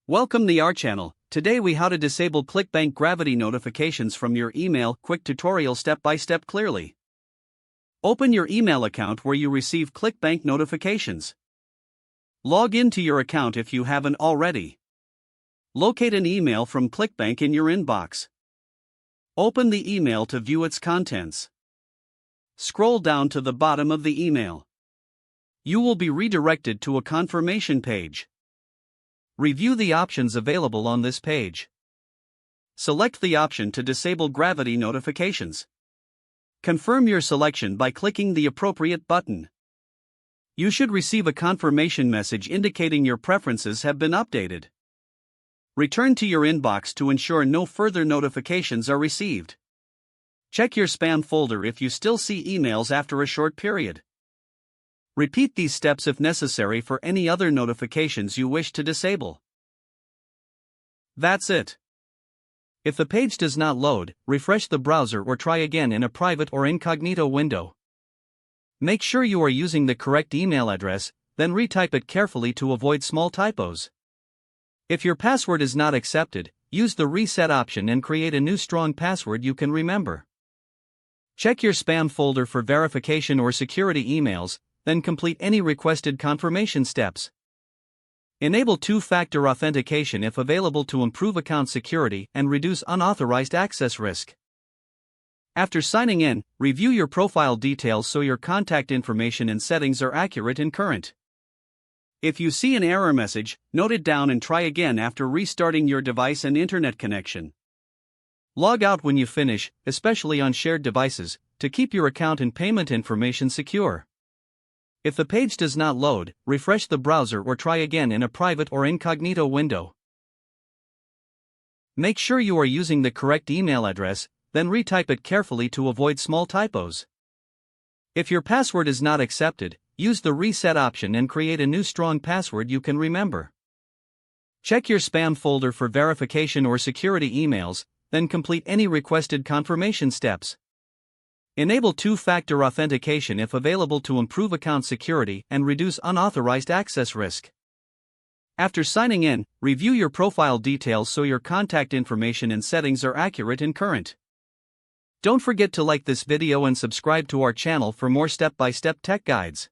Welcome to our channel. Today we how to disable ClickBank gravity notifications from your email. Quick tutorial step by step clearly. Open your email account where you receive ClickBank notifications. Log into your account if you haven't already. Locate an email from ClickBank in your inbox. Open the email to view its contents. Scroll down to the bottom of the email. You will be redirected to a confirmation page. Review the options available on this page. Select the option to disable gravity notifications. Confirm your selection by clicking the appropriate button. You should receive a confirmation message indicating your preferences have been updated. Return to your inbox to ensure no further notifications are received. Check your spam folder if you still see emails after a short period. Repeat these steps if necessary for any other notifications you wish to disable. That's it. If the page does not load, refresh the browser or try again in a private or incognito window. Make sure you are using the correct email address, then retype it carefully to avoid small typos. If your password is not accepted, use the reset option and create a new strong password you can remember. Check your spam folder for verification or security emails, then complete any requested confirmation steps. Enable two-factor authentication if available to improve account security and reduce unauthorized access risk. After signing in, review your profile details so your contact information and settings are accurate and current. If you see an error message, note it down and try again after restarting your device and internet connection. Log out when you finish, especially on shared devices, to keep your account and payment information secure. If the page does not load, refresh the browser or try again in a private or incognito window. Make sure you are using the correct email address, then retype it carefully to avoid small typos. If your password is not accepted, use the reset option and create a new strong password you can remember. Check your spam folder for verification or security emails, then complete any requested confirmation steps. Enable two-factor authentication if available to improve account security and reduce unauthorized access risk. After signing in, review your profile details so your contact information and settings are accurate and current. Don't forget to like this video and subscribe to our channel for more step-by-step tech guides.